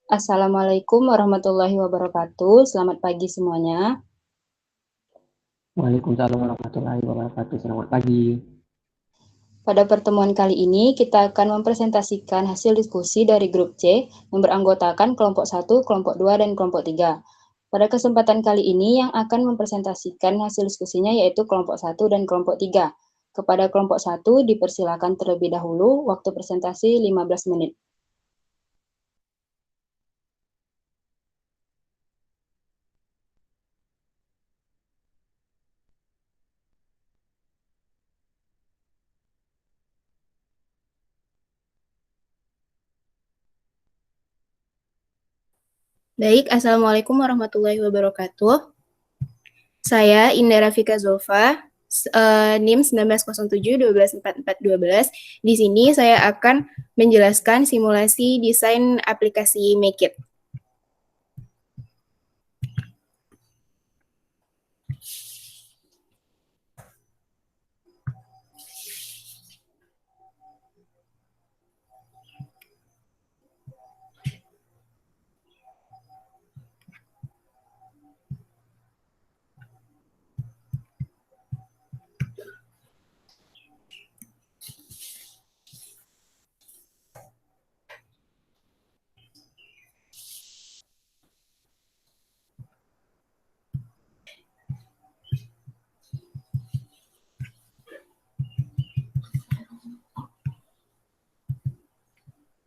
Assalamualaikum warahmatullahi wabarakatuh. Selamat pagi semuanya. Waalaikumsalam warahmatullahi wabarakatuh. Selamat pagi. Pada pertemuan kali ini, kita akan mempresentasikan hasil diskusi dari grup C yang beranggotakan kelompok 1, kelompok 2, dan kelompok 3. Pada kesempatan kali ini, yang akan mempresentasikan hasil diskusinya yaitu kelompok 1 dan kelompok 3. Kepada kelompok 1, dipersilakan terlebih dahulu, waktu presentasi 15 menit. Baik, Assalamualaikum warahmatullahi wabarakatuh. Saya Indah Rafika Zulfa, NIM 1907-124412. Di sini saya akan menjelaskan simulasi desain aplikasi Make It.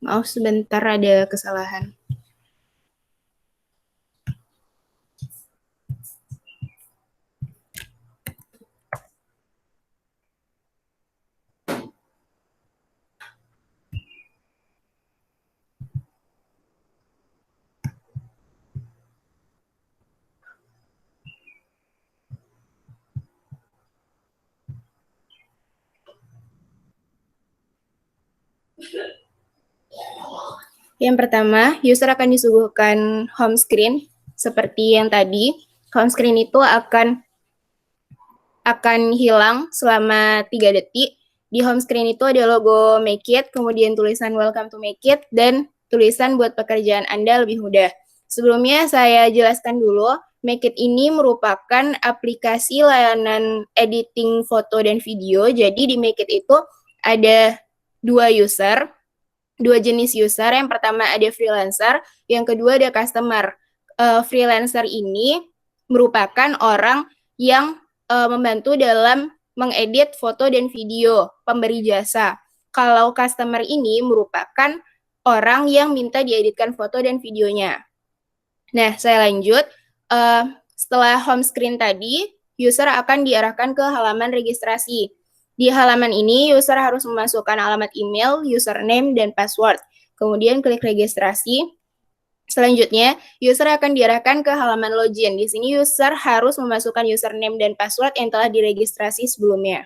Maaf, sebentar ada kesalahan. Yang pertama, user akan disuguhkan home screen seperti yang tadi. Home screen itu akan hilang selama 3 detik. Di home screen itu ada logo Make It, kemudian tulisan Welcome to Make It, dan tulisan buat pekerjaan Anda lebih mudah. Sebelumnya saya jelaskan dulu, Make It ini merupakan aplikasi layanan editing foto dan video. Jadi di Make It itu ada dua jenis user. Yang pertama ada freelancer, yang kedua ada customer. Freelancer ini merupakan orang yang membantu dalam mengedit foto dan video, pemberi jasa. Kalau customer ini merupakan orang yang minta dieditkan foto dan videonya. Nah, saya lanjut. Setelah home screen tadi, user akan diarahkan ke halaman registrasi. Di halaman ini, user harus memasukkan alamat email, username, dan password. Kemudian klik registrasi. Selanjutnya, user akan diarahkan ke halaman login. Di sini user harus memasukkan username dan password yang telah diregistrasi sebelumnya.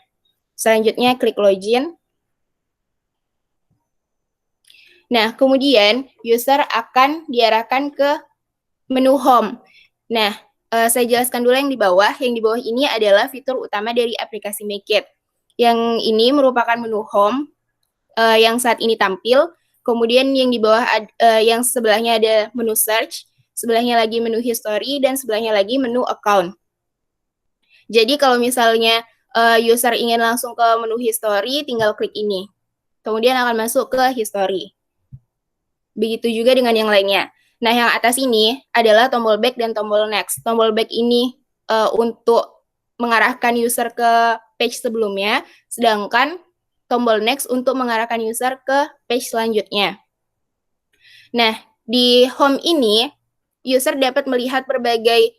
Selanjutnya, klik login. Nah, kemudian user akan diarahkan ke menu home. Nah, saya jelaskan dulu yang di bawah. Yang di bawah ini adalah fitur utama dari aplikasi Make It. Yang ini merupakan menu home yang saat ini tampil. Kemudian yang di bawah yang sebelahnya ada menu search, sebelahnya lagi menu history, dan sebelahnya lagi menu account. Jadi kalau misalnya user ingin langsung ke menu history, tinggal klik ini. Kemudian akan masuk ke history. Begitu juga dengan yang lainnya. Nah, yang atas ini adalah tombol back dan tombol next. Tombol back ini untuk mengarahkan user ke page sebelumnya, sedangkan tombol next untuk mengarahkan user ke page selanjutnya. Nah, di home ini, user dapat melihat berbagai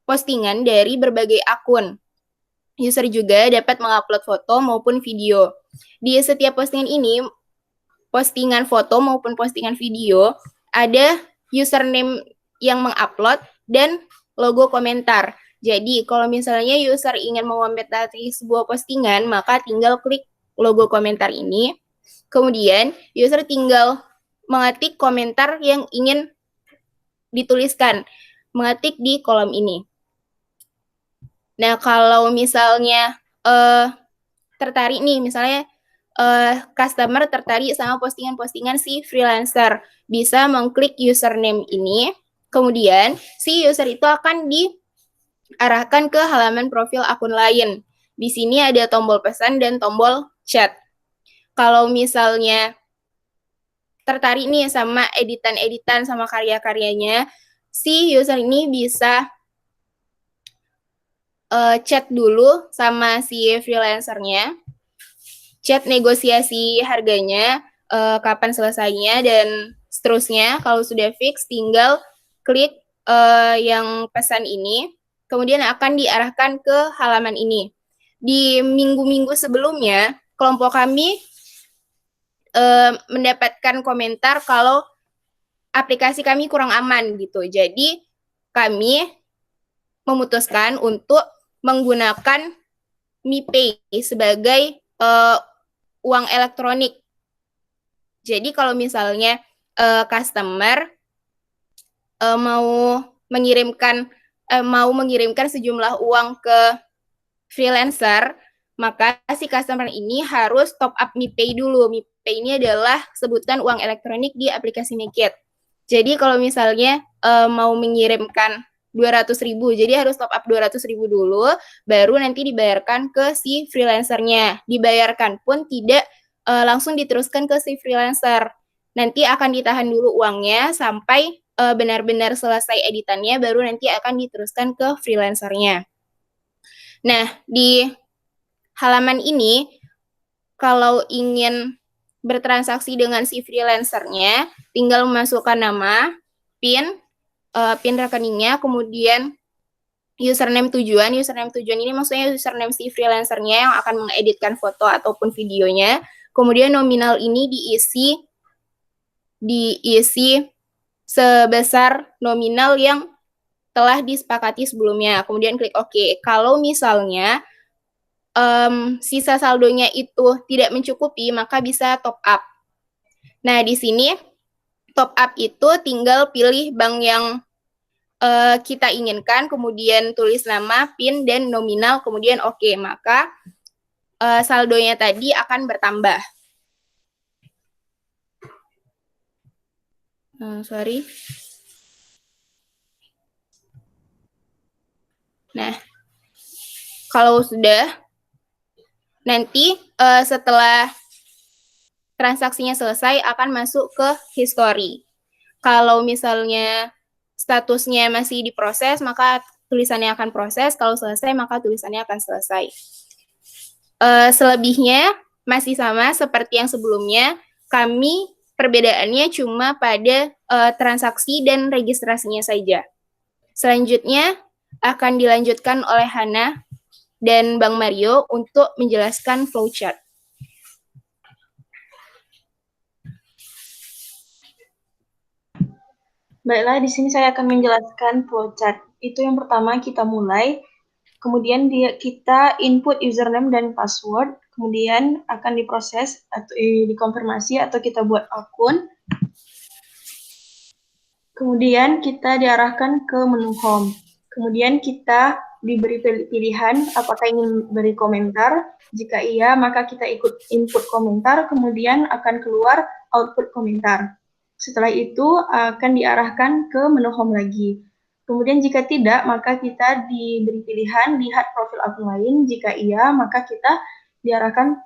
postingan dari berbagai akun. User juga dapat mengupload foto maupun video. Di setiap postingan ini, postingan foto maupun postingan video, ada username yang mengupload dan logo komentar. Jadi, kalau misalnya user ingin mengomentari sebuah postingan, maka tinggal klik logo komentar ini. Kemudian, user tinggal mengetik komentar yang ingin dituliskan, mengetik di kolom ini. Nah, kalau misalnya tertarik nih, misalnya customer tertarik sama postingan-postingan si freelancer, bisa mengklik username ini, kemudian si user itu akan diarahkan ke halaman profil akun lain. Di sini ada tombol pesan dan tombol chat. Kalau misalnya tertarik nih sama editan-editan, sama karya-karyanya, si user ini bisa chat dulu sama si freelancernya, chat negosiasi harganya, kapan selesainya, dan seterusnya. Kalau sudah fix, tinggal klik yang pesan ini, kemudian akan diarahkan ke halaman ini. Di minggu-minggu sebelumnya, kelompok kami mendapatkan komentar kalau aplikasi kami kurang aman gitu. Jadi kami memutuskan untuk menggunakan MiPay sebagai uang elektronik. Jadi kalau misalnya customer mau mengirimkan sejumlah uang ke freelancer, maka si customer ini harus top up MiPay dulu. MiPay ini adalah sebutan uang elektronik di aplikasi Make It. Jadi kalau misalnya mau mengirimkan 200.000, jadi harus top up 200.000 dulu, baru nanti dibayarkan ke si freelancernya. Dibayarkan pun tidak langsung diteruskan ke si freelancer. Nanti akan ditahan dulu uangnya sampai benar-benar selesai editannya, baru nanti akan diteruskan ke freelancernya. Nah, di halaman ini, kalau ingin bertransaksi dengan si freelancernya, tinggal memasukkan nama, PIN rekeningnya, kemudian username tujuan. Username tujuan ini maksudnya username si freelancernya yang akan mengeditkan foto ataupun videonya. Kemudian nominal ini diisi sebesar nominal yang telah disepakati sebelumnya. Kemudian klik OK. Kalau misalnya sisa saldonya itu tidak mencukupi, maka bisa top up. Nah, di sini top up itu tinggal pilih bank yang kita inginkan, kemudian tulis nama, PIN, dan nominal, kemudian OK. Maka saldonya tadi akan bertambah. Nah, kalau sudah, nanti setelah transaksinya selesai akan masuk ke history. Kalau misalnya statusnya masih diproses, maka tulisannya akan proses. Kalau selesai, maka tulisannya akan selesai. Selebihnya masih sama seperti yang sebelumnya. Kami perbedaannya cuma pada transaksi dan registrasinya saja. Selanjutnya akan dilanjutkan oleh Hana dan Bang Mario untuk menjelaskan flowchart. Baiklah, di sini saya akan menjelaskan flowchart. Itu yang pertama kita mulai, kemudian kita input username dan password, kemudian akan diproses atau dikonfirmasi atau kita buat akun. Kemudian kita diarahkan ke menu home. Kemudian kita diberi pilihan apakah ingin beri komentar. Jika iya, maka kita ikut input komentar, kemudian akan keluar output komentar. Setelah itu akan diarahkan ke menu home lagi. Kemudian jika tidak, maka kita diberi pilihan lihat profil akun lain. Jika iya, maka kita diarahkan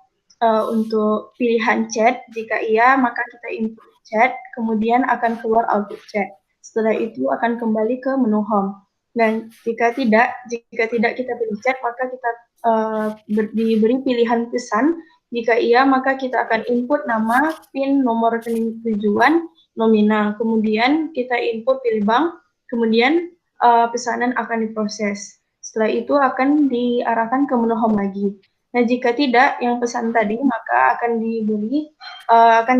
untuk pilihan chat. Jika iya, maka kita input chat, kemudian akan keluar output chat. Setelah itu akan kembali ke menu home. Dan jika tidak kita pilih chat, maka kita diberi pilihan pesan. Jika iya, maka kita akan input nama, PIN, nomor rekening tujuan, nominal. Kemudian kita input pilih bank, kemudian pesanan akan diproses. Setelah itu akan diarahkan ke menu home lagi. Nah, jika tidak yang pesan tadi, maka akan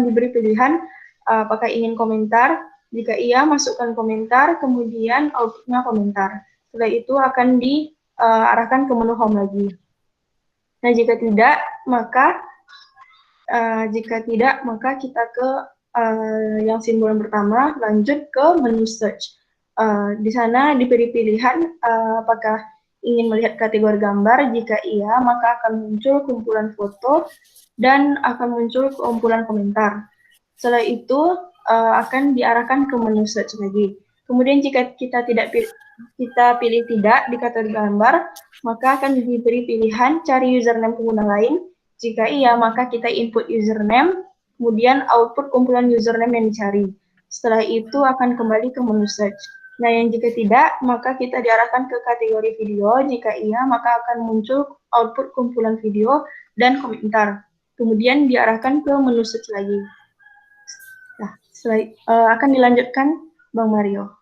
diberi pilihan apakah ingin komentar. Jika iya, masukkan komentar, kemudian outputnya komentar. Setelah itu akan diarahkan ke menu home lagi. Nah, jika tidak, maka kita ke yang simbol yang pertama, lanjut ke menu search. Di sana diberi pilihan apakah ingin melihat kategori gambar. Jika iya, maka akan muncul kumpulan foto. dan akan muncul kumpulan komentar. Setelah itu akan diarahkan ke menu search lagi. Kemudian jika kita pilih tidak di kategori gambar, maka akan diberi pilihan cari username pengguna lain. Jika iya, maka kita input username, kemudian output kumpulan username yang dicari. Setelah itu akan kembali ke menu search. Nah, yang jika tidak, maka kita diarahkan ke kategori video. Jika iya, maka akan muncul output kumpulan video dan komentar. Kemudian diarahkan ke menu search lagi. Nah, akan dilanjutkan Bang Mario.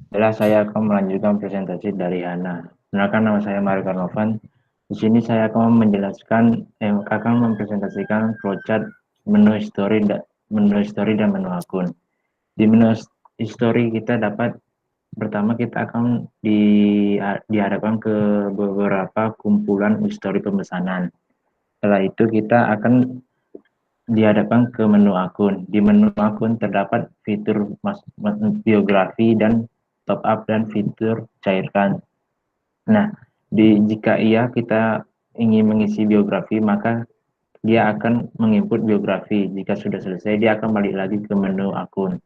Setelah saya akan melanjutkan presentasi dari Hana. Kenalkan, nama saya Mario Karnovan. Di sini saya akan mempresentasikan flowchart menu history dan menu akun. Di menu history kita pertama kita akan dihadapkan ke beberapa kumpulan histori pemesanan. Setelah itu kita akan dihadapkan ke menu akun. Di menu akun terdapat fitur biografi dan top up dan fitur cairkan. Nah, jika iya kita ingin mengisi biografi, maka dia akan menginput biografi. Jika sudah selesai, dia akan balik lagi ke menu akun.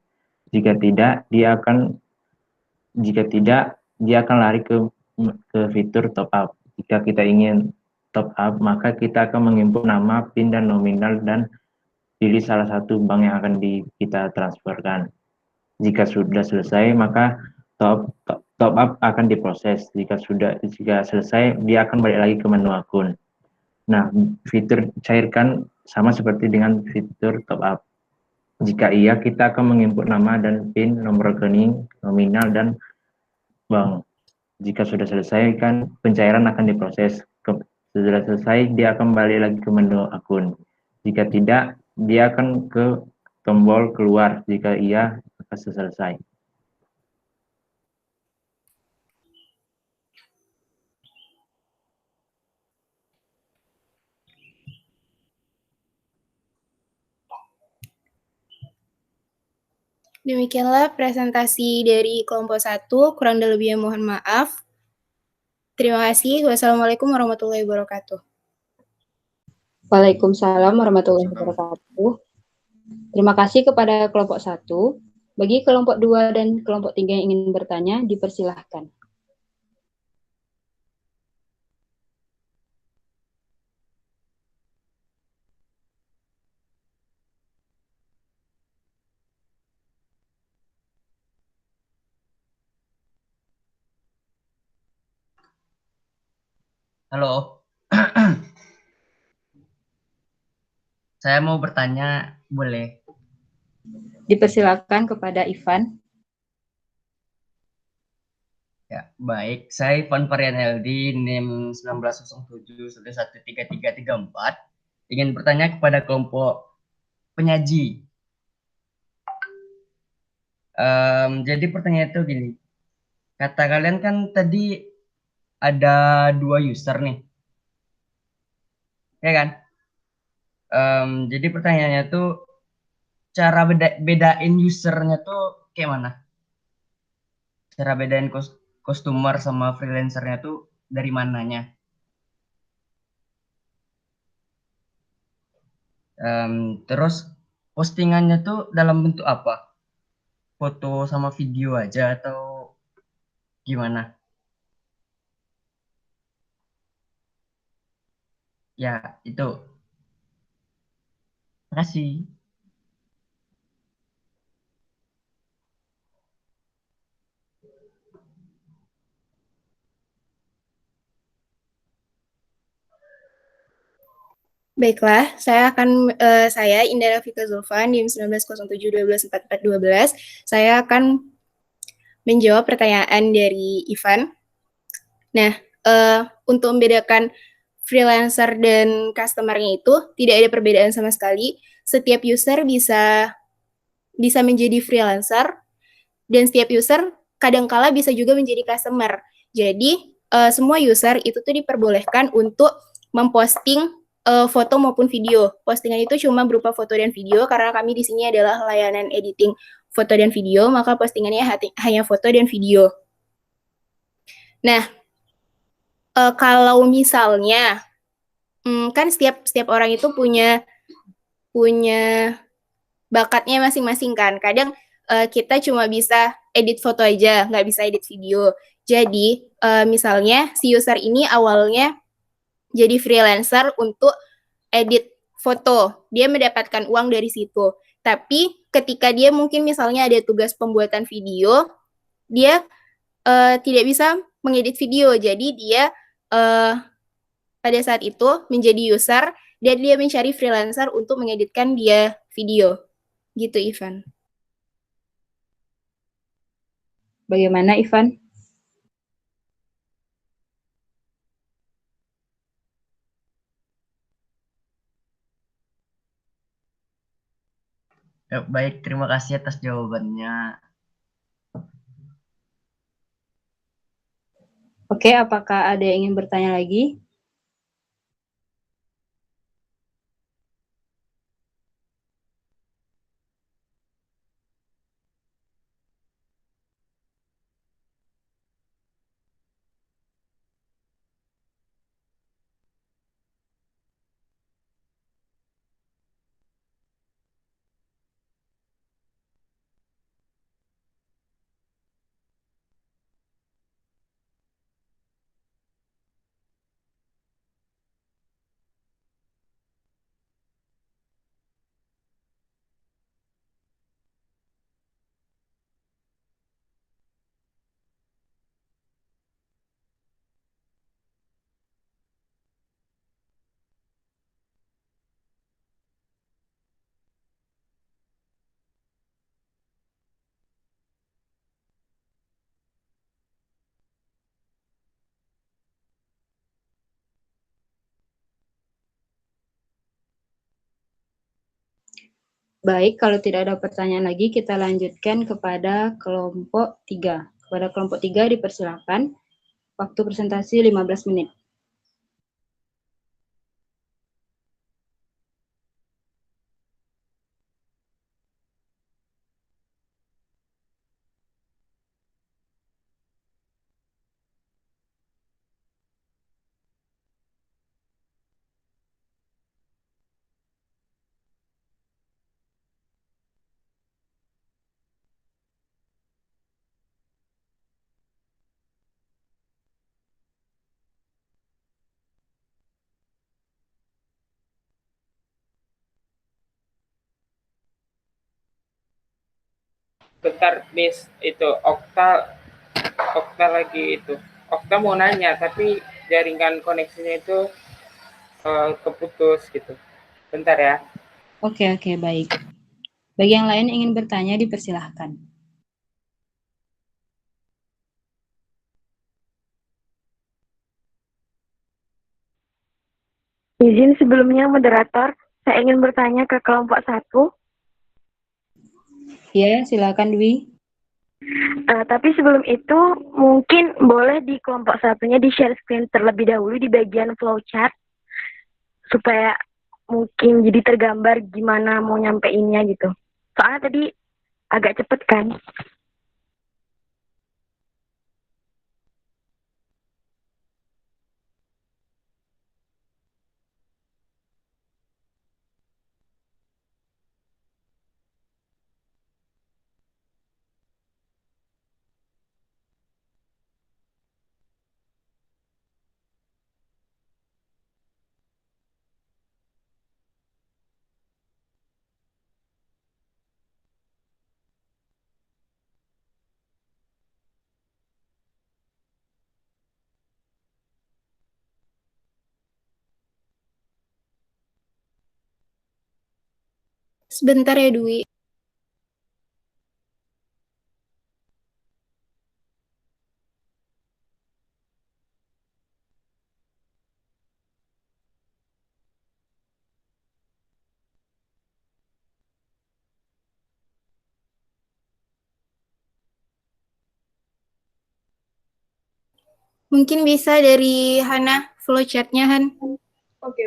Jika tidak, dia akan lari ke fitur top up. Jika kita ingin top up, maka kita akan menginput nama, PIN, dan nominal, dan pilih salah satu bank yang akan kita transferkan. Jika sudah selesai, maka top up akan diproses. Jika selesai, dia akan balik lagi ke menu akun. Nah, fitur cairkan sama seperti dengan fitur top up. Jika iya, kita akan menginput nama dan PIN, nomor rekening, nominal, dan bank. Jika sudah selesai, kan pencairan akan diproses. Sudah selesai, dia akan balik lagi ke menu akun. Jika tidak, dia akan ke tombol keluar. Jika iya, akan selesai. Demikianlah presentasi dari kelompok 1, kurang dan lebihnya mohon maaf. Terima kasih. Wassalamualaikum warahmatullahi wabarakatuh. Waalaikumsalam warahmatullahi wabarakatuh. Terima kasih kepada kelompok 1. Bagi kelompok 2 dan kelompok 3 yang ingin bertanya, dipersilahkan. Halo, saya mau bertanya, boleh? Dipersilakan kepada Ivan. Ya, baik. Saya Ivan Varian Heldi, NIM 1907-13334. Ingin bertanya kepada kelompok penyaji. Jadi pertanyaan itu gini. Kata kalian kan tadi ada 2 user nih. Ya kan? Jadi pertanyaannya tuh cara bedain usernya tuh kayak mana? Cara bedain customer sama freelancernya tuh dari mananya? Terus postingannya tuh dalam bentuk apa? Foto sama video aja atau gimana? Ya, itu. Terima kasih. Baiklah, saya Indra Fika Zulfan, NIM 1907-124412. Saya akan menjawab pertanyaan dari Ivan. Nah, untuk membedakan freelancer dan customer-nya itu tidak ada perbedaan sama sekali. Setiap user bisa menjadi freelancer dan setiap user kadangkala bisa juga menjadi customer. Jadi, semua user itu tuh diperbolehkan untuk memposting foto maupun video. Postingan itu cuma berupa foto dan video karena kami di sini adalah layanan editing foto dan video, maka postingannya hanya foto dan video. Nah, kalau misalnya kan setiap orang itu punya bakatnya masing-masing kan. Kadang kita cuma bisa edit foto aja, nggak bisa edit video. Jadi misalnya si user ini awalnya jadi freelancer untuk edit foto, dia mendapatkan uang dari situ. Tapi ketika dia mungkin misalnya ada tugas pembuatan video, dia tidak bisa mengedit video. Jadi dia pada saat itu menjadi user dan dia mencari freelancer untuk mengeditkan dia video. Gitu, Ivan. Bagaimana, Ivan? Ya, baik, terima kasih atas jawabannya. Oke, apakah ada yang ingin bertanya lagi? Baik, kalau tidak ada pertanyaan lagi, kita lanjutkan kepada kelompok 3. Kepada kelompok 3 dipersilakan. Waktu presentasi 15 menit. Bentar, Miss, itu Okta lagi itu. Okta mau nanya, tapi jaringan koneksinya itu keputus gitu. Bentar ya. Oke, baik. Bagi yang lain ingin bertanya, dipersilahkan. Izin sebelumnya, moderator, saya ingin bertanya ke kelompok 1. Ya, silakan Dwi. Tapi sebelum itu, mungkin boleh di kelompok satunya di-share screen terlebih dahulu di bagian flowchart, supaya mungkin jadi tergambar gimana mau nyampeinnya gitu. Soalnya tadi agak cepet kan. Sebentar ya, Dwi. Mungkin bisa dari Hana flowchart-nya, Han. Oke.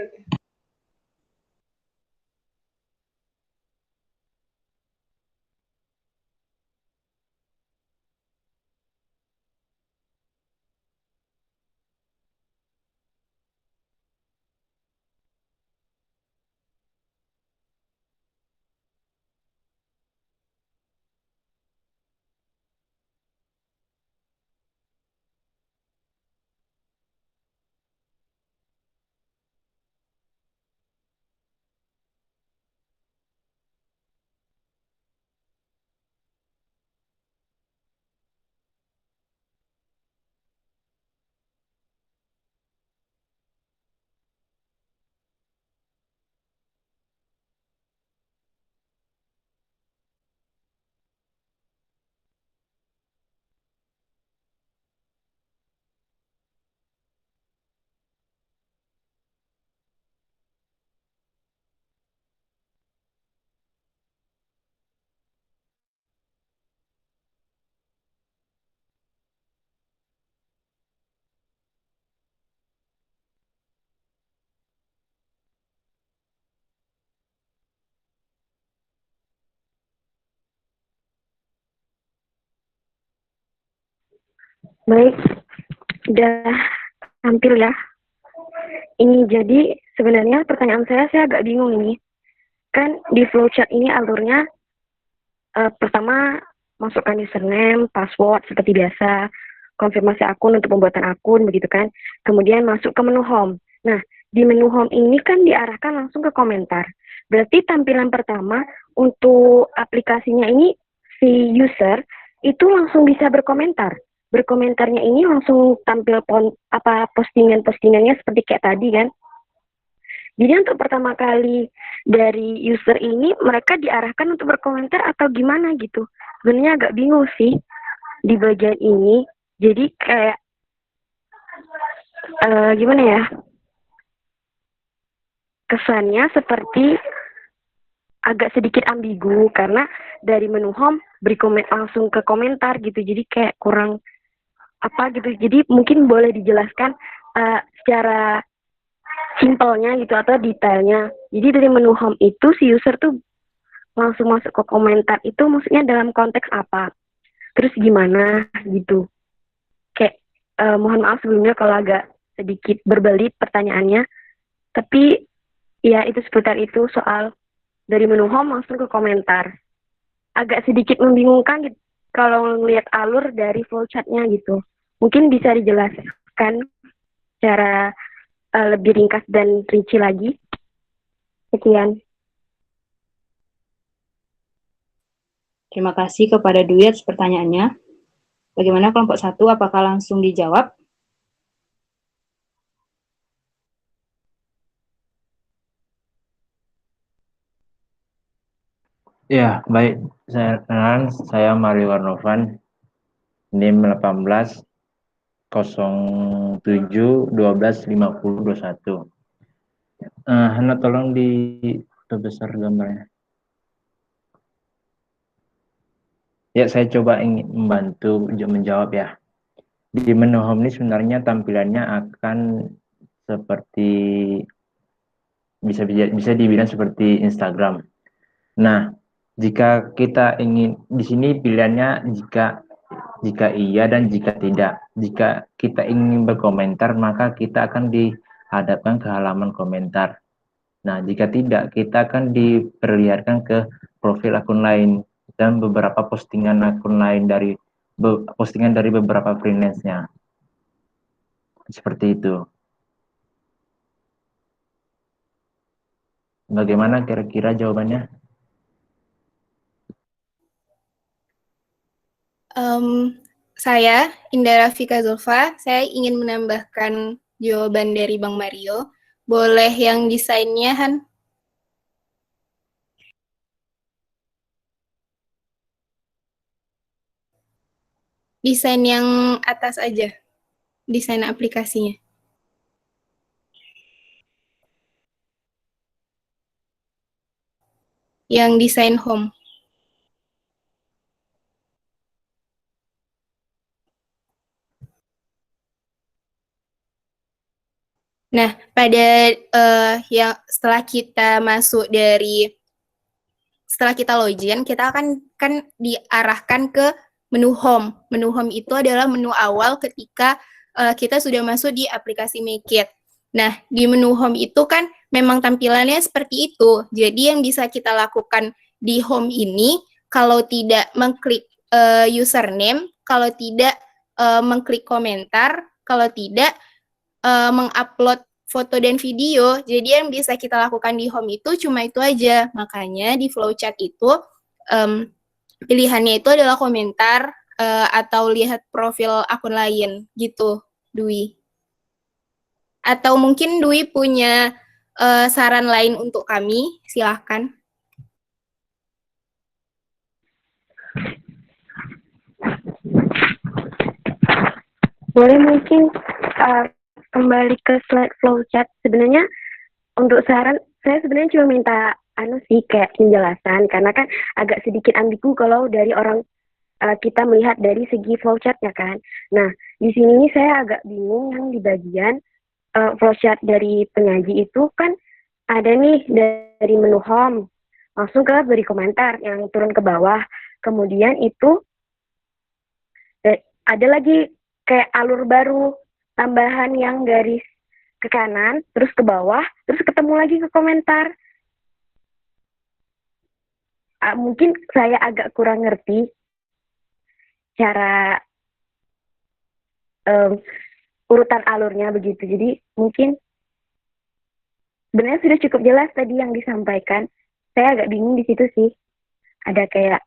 Baik, udah tampil ya. Ini jadi sebenarnya pertanyaan saya agak bingung ini. Kan di flowchart ini alurnya pertama masukkan username, password seperti biasa, konfirmasi akun untuk pembuatan akun begitu kan. Kemudian masuk ke menu home. Nah, di menu home ini kan diarahkan langsung ke komentar. Berarti tampilan pertama untuk aplikasinya ini si user itu langsung bisa berkomentar. Berkomentarnya ini langsung tampil postingan-postingannya seperti kayak tadi kan. Jadi untuk pertama kali dari user ini mereka diarahkan untuk berkomentar atau gimana gitu. Sebenarnya agak bingung sih di bagian ini. Jadi kayak gimana ya? Kesannya seperti agak sedikit ambigu karena dari menu home beri komen langsung ke komentar gitu. Jadi kayak kurang apa gitu. Jadi mungkin boleh dijelaskan secara simpelnya gitu atau detailnya. Jadi dari menu home itu si user tuh langsung masuk ke komentar itu maksudnya dalam konteks apa? Terus gimana gitu. Kayak mohon maaf sebelumnya kalau agak sedikit berbelit pertanyaannya. Tapi ya itu seputar itu soal dari menu home langsung ke komentar. Agak sedikit membingungkan gitu, kalau melihat alur dari flowchart-nya gitu. Mungkin bisa dijelaskan secara lebih ringkas dan rinci lagi. Sekian. Terima kasih kepada Dwi atas pertanyaannya. Bagaimana kelompok 1, apakah langsung dijawab? Ya, baik. Saya Mario Warnovan, NIM 18 07 12 50 21. Hana tolong diperbesar gambarnya. Ya, saya coba ingin membantu menjawab ya. Di menu home ini sebenarnya tampilannya akan seperti bisa dibilang seperti Instagram. Nah, jika kita ingin di sini pilihannya jika iya dan jika tidak. Jika kita ingin berkomentar, maka kita akan dihadapkan ke halaman komentar. Nah, jika tidak, kita akan diperlihatkan ke profil akun lain dan beberapa postingan akun lain dari beberapa freelance-nya. Seperti itu. Bagaimana kira-kira jawabannya? Saya, Indra Fika Zulfa, saya ingin menambahkan jawaban dari Bang Mario. Boleh yang desainnya, Han? Desain yang atas aja, desain aplikasinya. Yang desain home. Nah, pada yang setelah kita login, kita akan diarahkan ke menu home. Menu home itu adalah menu awal ketika kita sudah masuk di aplikasi Make It. Nah, di menu home itu kan memang tampilannya seperti itu. Jadi yang bisa kita lakukan di home ini, kalau tidak mengklik username, kalau tidak mengklik komentar, kalau tidak mengupload foto dan video. Jadi yang bisa kita lakukan di home itu cuma itu aja. Makanya di flowchart itu pilihannya itu adalah komentar atau lihat profil akun lain gitu, Dwi. Atau mungkin Dwi punya saran lain untuk kami, silahkan. Boleh mungkin kembali ke slide flowchart. Sebenarnya untuk saran, saya sebenarnya cuma minta kayak penjelasan, karena kan agak sedikit ambigu kalau dari orang kita melihat dari segi flowchart-nya kan. Nah, di sini nih saya agak bingung yang di bagian flowchart dari penyaji itu kan ada nih dari menu home, langsung ke beri komentar yang turun ke bawah. Kemudian itu ada lagi kayak alur baru, tambahan yang garis ke kanan, terus ke bawah, terus ketemu lagi ke komentar. Mungkin saya agak kurang ngerti cara urutan alurnya begitu. Jadi mungkin sebenarnya sudah cukup jelas tadi yang disampaikan. Saya agak bingung di situ sih. Ada kayak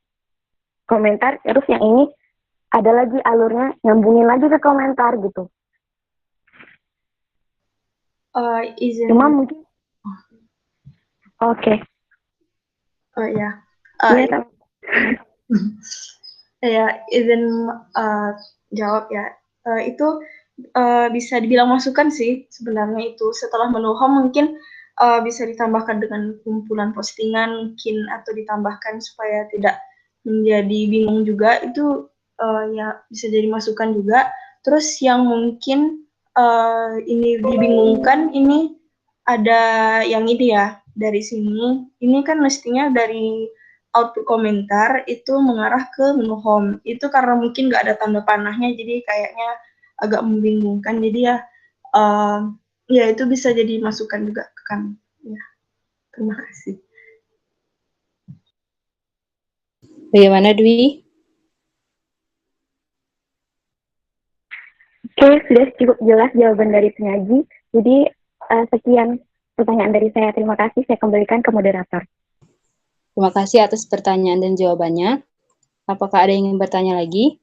komentar, terus yang ini ada lagi alurnya, nyambungin lagi ke komentar gitu. Cuma mungkin, oke. Oh ya, Iya, tahu. ya izin jawab ya. Itu bisa dibilang masukan sih sebenarnya itu. Setelah menu home mungkin bisa ditambahkan dengan kumpulan postingan mungkin, atau ditambahkan supaya tidak menjadi bingung juga. Itu ya bisa jadi masukan juga. Terus yang mungkin ini dibingungkan, ini ada yang ini ya, dari sini. Ini kan mestinya dari output komentar itu mengarah ke menu home. Itu karena mungkin nggak ada tanda panahnya, jadi kayaknya agak membingungkan. Jadi ya, ya itu bisa jadi masukan juga ke kami. Ya, terima kasih. Bagaimana, Dwi? Oke, sudah cukup jelas jawaban dari penyaji. Jadi sekian pertanyaan dari saya. Terima kasih. Saya kembalikan ke moderator. Terima kasih atas pertanyaan dan jawabannya. Apakah ada yang ingin bertanya lagi?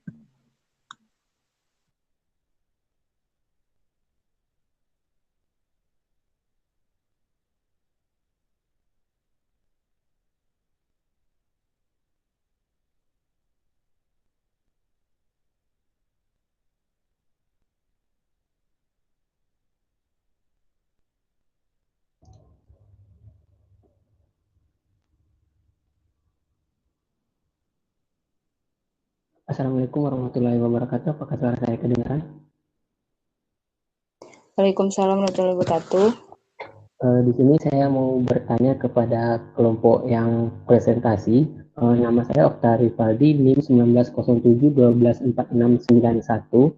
Assalamualaikum warahmatullahi wabarakatuh. Apakah suara saya kedengaran? Waalaikumsalam warahmatullahi wabarakatuh. Di sini saya mau bertanya kepada kelompok yang presentasi. Nama saya Okta Rivaldi, NIM 1907-124691.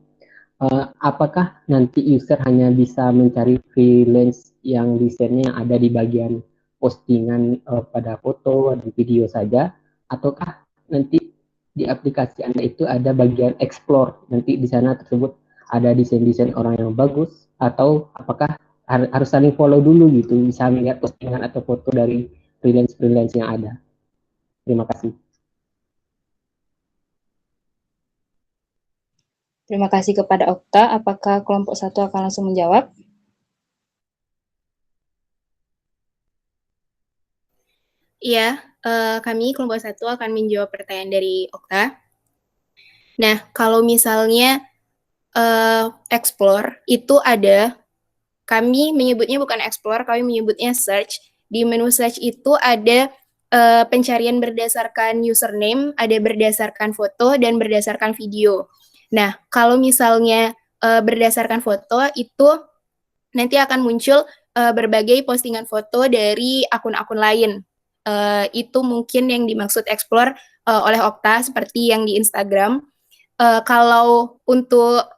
Apakah nanti user hanya bisa mencari freelance yang desainnya yang ada di bagian postingan pada foto dan video saja, ataukah nanti di aplikasi Anda itu ada bagian explore, nanti di sana tersebut ada desain-desain orang yang bagus, atau apakah harus saling follow dulu gitu, bisa melihat postingan atau foto dari freelance-freelance yang ada. Terima kasih. Terima kasih kepada Okta. Apakah kelompok 1 akan langsung menjawab? Iya, kami kelompok 1 akan menjawab pertanyaan dari Okta. Nah, kalau misalnya explore itu ada, kami menyebutnya bukan explore, kami menyebutnya search. Di menu search itu ada pencarian berdasarkan username, ada berdasarkan foto, dan berdasarkan video. Nah, kalau misalnya berdasarkan foto itu nanti akan muncul berbagai postingan foto dari akun-akun lain. Itu mungkin yang dimaksud explore oleh Okta seperti yang di Instagram. Kalau untuk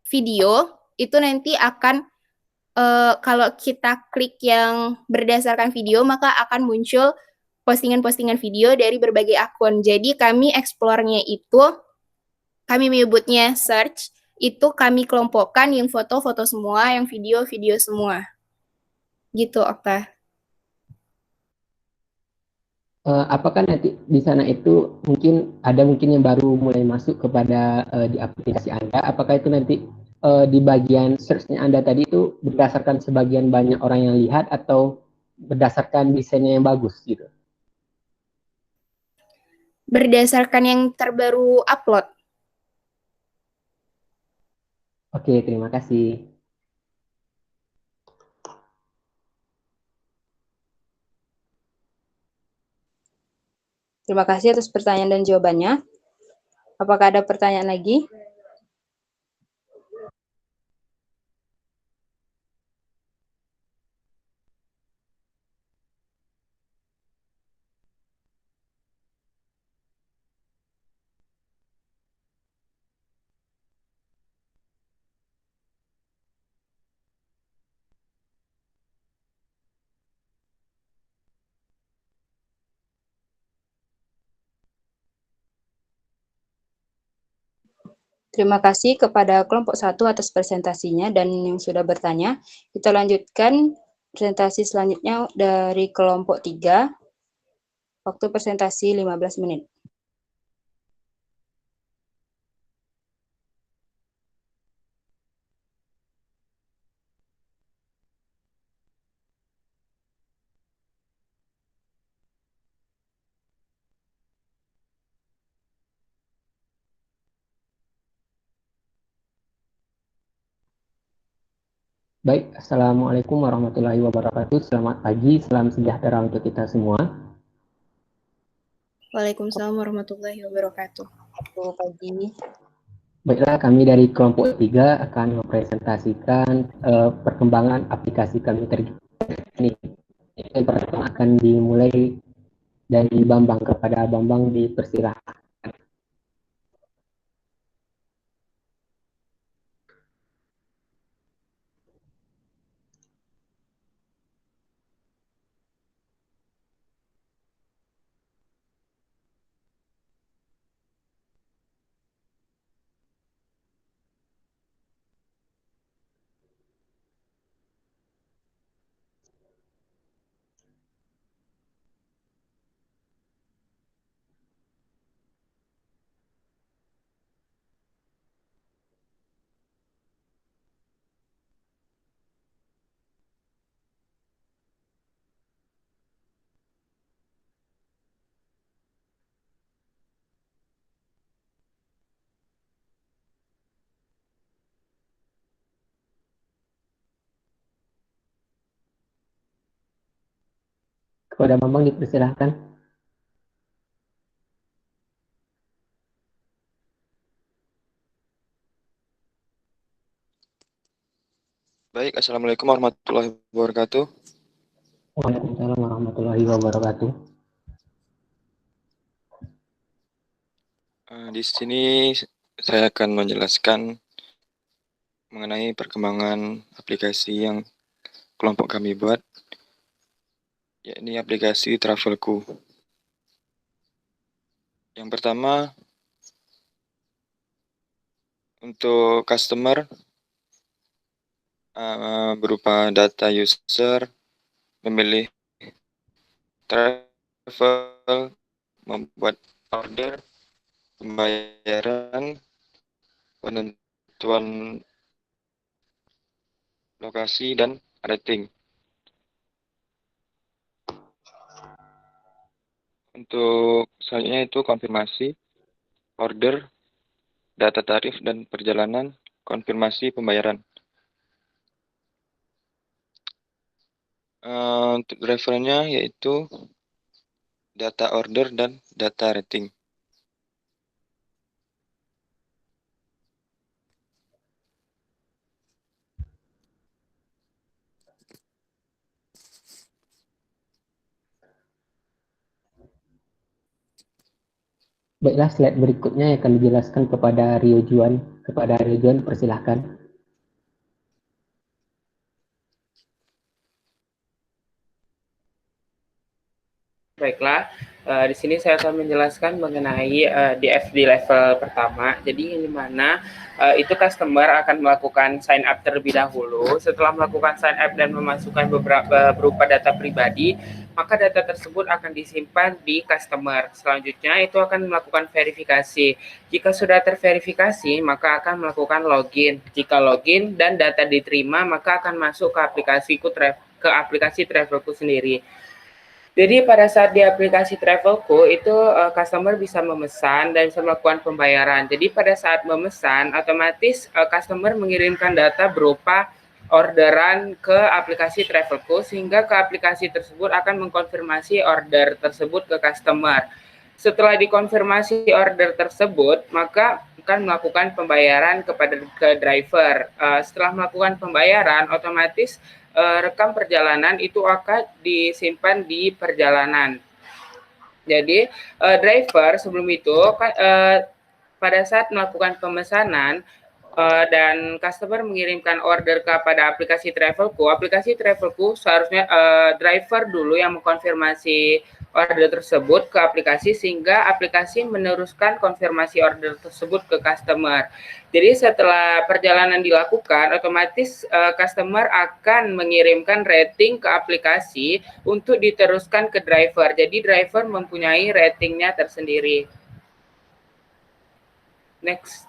video itu nanti akan kalau kita klik yang berdasarkan video maka akan muncul postingan-postingan video dari berbagai akun. Jadi kami explore-nya itu kami menyebutnya search, itu kami kelompokkan yang foto-foto semua, yang video-video semua. Gitu, Okta. Apakah nanti di sana itu mungkin yang baru mulai masuk kepada di aplikasi Anda? Apakah itu nanti di bagian search-nya Anda tadi itu berdasarkan sebagian banyak orang yang lihat atau berdasarkan desainnya yang bagus gitu? Berdasarkan yang terbaru upload. Oke, terima kasih. Terima kasih atas pertanyaan dan jawabannya. Apakah ada pertanyaan lagi? Terima kasih kepada kelompok 1 atas presentasinya dan yang sudah bertanya. Kita lanjutkan presentasi selanjutnya dari kelompok 3. Waktu presentasi 15 menit. Baik, Assalamualaikum warahmatullahi wabarakatuh. Selamat pagi, salam sejahtera untuk kita semua. Waalaikumsalam warahmatullahi wabarakatuh. Selamat pagi. Baiklah, kami dari kelompok 3 akan mempresentasikan perkembangan aplikasi kami ini. Yang pertama akan dimulai dari Bambang. Kepada Bambang dipersilahkan. Kepada Bambang dipersilahkan. Baik, Assalamualaikum warahmatullahi wabarakatuh. Waalaikumsalam warahmatullahi wabarakatuh. Di sini saya akan menjelaskan mengenai perkembangan aplikasi yang kelompok kami buat, yakni aplikasi Travelku. Yang pertama, untuk customer berupa data user, memilih travel, membuat order, pembayaran, penentuan lokasi, dan rating. Untuk selanjutnya itu konfirmasi, order, data tarif dan perjalanan, konfirmasi pembayaran. Untuk drivernya yaitu data order dan data rating. Baiklah, slide berikutnya yang akan dijelaskan kepada Rio Juan. Kepada Rio Juan, persilahkan. Baiklah, di sini saya akan menjelaskan mengenai DFD level pertama. Jadi yang dimana itu customer akan melakukan sign up terlebih dahulu. Setelah melakukan sign up dan memasukkan berupa data pribadi, maka data tersebut akan disimpan di customer. Selanjutnya itu akan melakukan verifikasi. Jika sudah terverifikasi, maka akan melakukan login. Jika login dan data diterima, maka akan masuk ke aplikasi Travelku sendiri. Jadi pada saat di aplikasi Travelku itu customer bisa memesan dan bisa melakukan pembayaran. Jadi pada saat memesan otomatis customer mengirimkan data berupa orderan ke aplikasi Travelku sehingga ke aplikasi tersebut akan mengkonfirmasi order tersebut ke customer. Setelah dikonfirmasi order tersebut, maka akan melakukan pembayaran ke driver. Setelah melakukan pembayaran, otomatis rekam perjalanan itu akan disimpan di perjalanan. Jadi driver sebelum itu pada saat melakukan pemesanan dan customer mengirimkan order kepada aplikasi Travelku. Aplikasi Travelku seharusnya driver dulu yang mengkonfirmasi order tersebut ke aplikasi sehingga aplikasi meneruskan konfirmasi order tersebut ke customer. Jadi setelah perjalanan dilakukan, otomatis customer akan mengirimkan rating ke aplikasi untuk diteruskan ke driver. Jadi driver mempunyai ratingnya tersendiri. Next.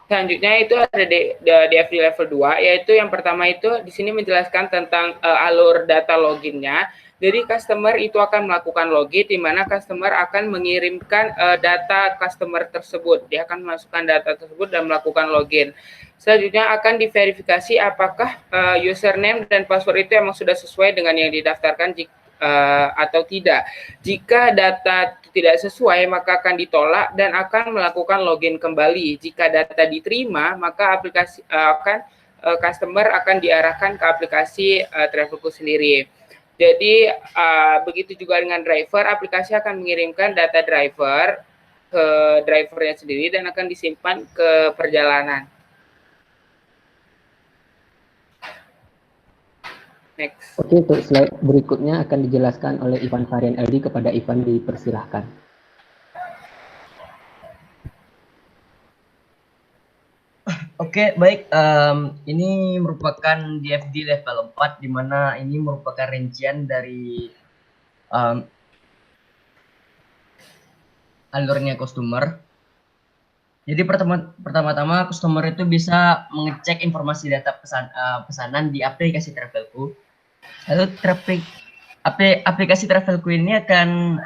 Selanjutnya itu ada di FD level 2, yaitu yang pertama itu di sini menjelaskan tentang alur data loginnya. Jadi customer itu akan melakukan login, di mana customer akan mengirimkan data customer tersebut. Dia akan memasukkan data tersebut dan melakukan login. Selanjutnya akan diverifikasi apakah username dan password itu emang sudah sesuai dengan yang didaftarkan atau tidak. Jika data tidak sesuai, maka akan ditolak dan akan melakukan login kembali. Jika data diterima, maka aplikasi customer akan diarahkan ke aplikasi Travelku sendiri. Jadi begitu juga dengan driver, aplikasi akan mengirimkan data driver ke drivernya sendiri dan akan disimpan ke perjalanan. Next. Oke, untuk slide berikutnya akan dijelaskan oleh Ivan Varian LD. Kepada Ivan dipersilahkan. Oke, baik. Ini merupakan DFD level 4, di mana ini merupakan rincian dari alurnya customer. Jadi pertama-tama customer itu bisa mengecek informasi data pesanan di aplikasi Travelku. Lalu aplikasi Travelku ini akan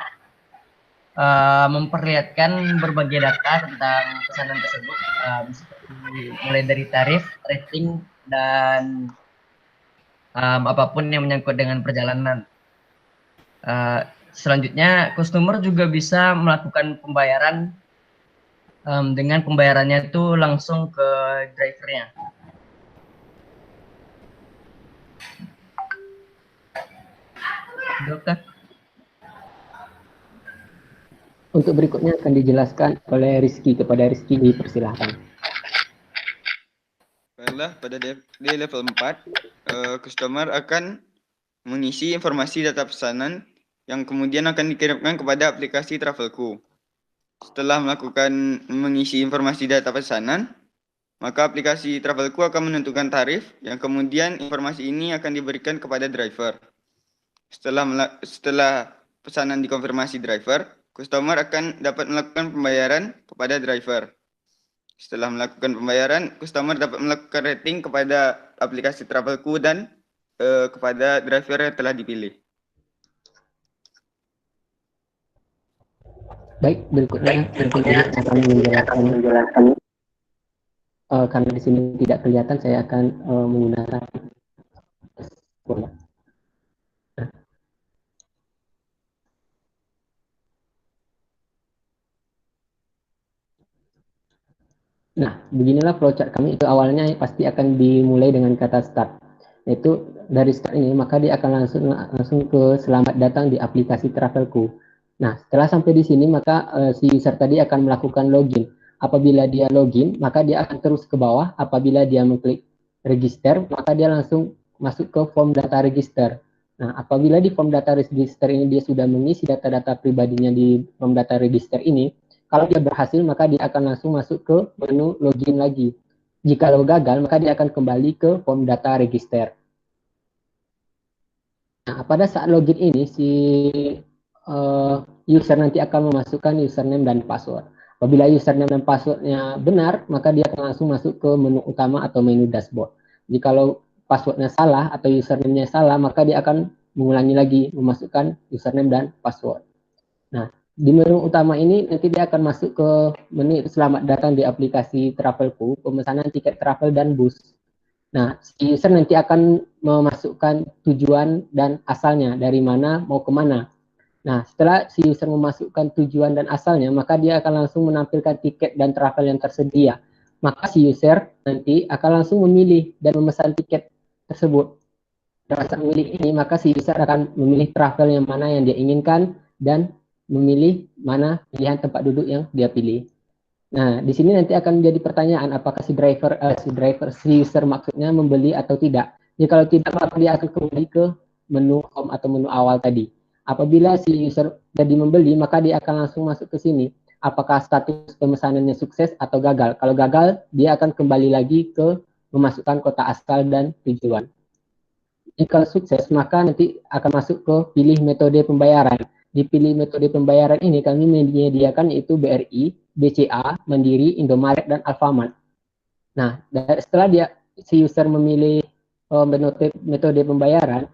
memperlihatkan berbagai data tentang pesanan tersebut, mulai dari tarif, rating, dan apapun yang menyangkut dengan perjalanan. Selanjutnya, customer juga bisa melakukan pembayaran dengan pembayarannya itu langsung ke drivernya. Dokter. Untuk berikutnya akan dijelaskan oleh Rizky. Kepada Rizky dipersilahkan. Baiklah, pada di level 4, customer akan mengisi informasi data pesanan yang kemudian akan dikirimkan kepada aplikasi Travelku. Setelah mengisi informasi data pesanan, maka aplikasi Travelku akan menentukan tarif yang kemudian informasi ini akan diberikan kepada driver. Setelah pesanan dikonfirmasi driver, customer akan dapat melakukan pembayaran kepada driver. Setelah melakukan pembayaran, customer dapat melakukan rating kepada aplikasi Travelku dan kepada driver yang telah dipilih. Baik, berikutnya akan menjelaskan. Karena di sini tidak kelihatan, saya akan menggunakan. Nah, beginilah flowchart kami. Itu awalnya pasti akan dimulai dengan kata start. Yaitu dari start ini, maka dia akan langsung ke selamat datang di aplikasi Travelku. Nah, setelah sampai di sini, maka si user tadi akan melakukan login. Apabila dia login, maka dia akan terus ke bawah. Apabila dia mengklik register, maka dia langsung masuk ke form data register. Nah, apabila di form data register ini dia sudah mengisi data-data pribadinya di form data register ini, kalau dia berhasil, maka dia akan langsung masuk ke menu login lagi. Jika gagal, maka dia akan kembali ke form data register. Nah, pada saat login ini, si user nanti akan memasukkan username dan password. Apabila username dan passwordnya benar, maka dia akan langsung masuk ke menu utama atau menu dashboard. Jika passwordnya salah atau username-nya salah, maka dia akan mengulangi lagi memasukkan username dan password. Nah, di menu utama ini nanti dia akan masuk ke menu selamat datang di aplikasi Travelku, pemesanan tiket travel dan bus. Nah, si user nanti akan memasukkan tujuan dan asalnya, dari mana mau kemana. Nah, setelah si user memasukkan tujuan dan asalnya, maka dia akan langsung menampilkan tiket dan travel yang tersedia. Maka si user nanti akan langsung memilih dan memesan tiket tersebut. Pada saat memilih ini, maka si user akan memilih travel yang mana yang dia inginkan dan memilih mana pilihan tempat duduk yang dia pilih. Nah, di sini nanti akan jadi pertanyaan apakah si user maksudnya membeli atau tidak. Jadi kalau tidak, maka dia akan kembali ke menu home atau menu awal tadi. Apabila si user jadi membeli, maka dia akan langsung masuk ke sini. Apakah status pemesanannya sukses atau gagal. Kalau gagal, dia akan kembali lagi ke memasukkan kota asal dan tujuan. Jika sukses, maka nanti akan masuk ke pilih metode pembayaran. Di pilih metode pembayaran ini kami menyediakan yaitu BRI, BCA, Mandiri, Indomaret, dan Alfamart. Nah, setelah si user memilih metode pembayaran,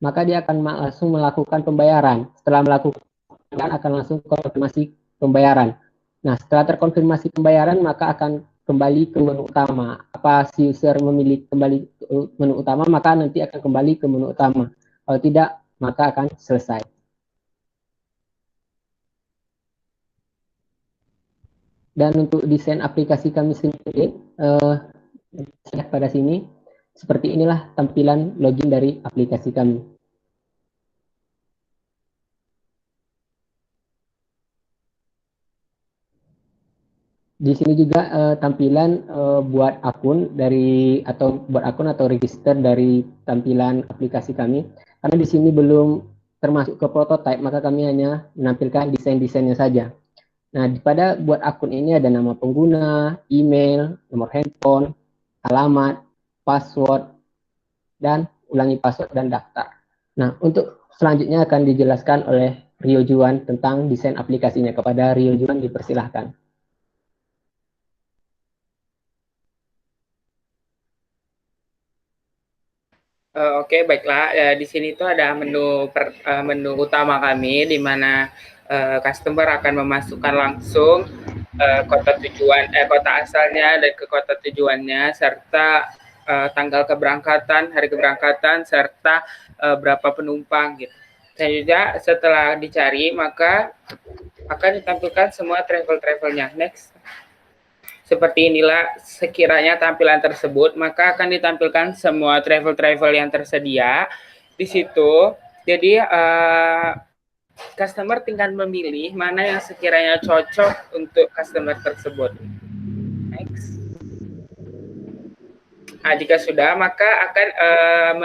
maka dia akan langsung melakukan pembayaran. Setelah melakukan, akan langsung konfirmasi pembayaran. Nah, setelah terkonfirmasi pembayaran, maka akan kembali ke menu utama. Apa si user memilih kembali ke menu utama, maka nanti akan kembali ke menu utama. Kalau tidak, maka akan selesai. Dan untuk desain aplikasi kami sendiri, pada sini, seperti inilah tampilan login dari aplikasi kami. Di sini juga tampilan buat akun atau register dari tampilan aplikasi kami. Karena di sini belum termasuk ke prototype, maka kami hanya menampilkan desain-desainnya saja. Nah, pada buat akun ini ada nama pengguna, email, nomor handphone, alamat, password, dan ulangi password dan daftar. Nah, untuk selanjutnya akan dijelaskan oleh Rio Juan tentang desain aplikasinya. Kepada Rio Juan dipersilahkan. Oke, baiklah. Di sini tuh ada menu utama kami, di mana customer akan memasukkan langsung kota asalnya dan ke kota tujuannya, serta tanggal keberangkatan, hari keberangkatan, serta berapa penumpang gitu. Dan juga setelah dicari, maka akan ditampilkan semua travel-travelnya. Next. Seperti inilah sekiranya tampilan tersebut, maka akan ditampilkan semua travel-travel yang tersedia di situ. Jadi customer tinggal memilih mana yang sekiranya cocok untuk customer tersebut. Next. Nah, jika sudah, maka akan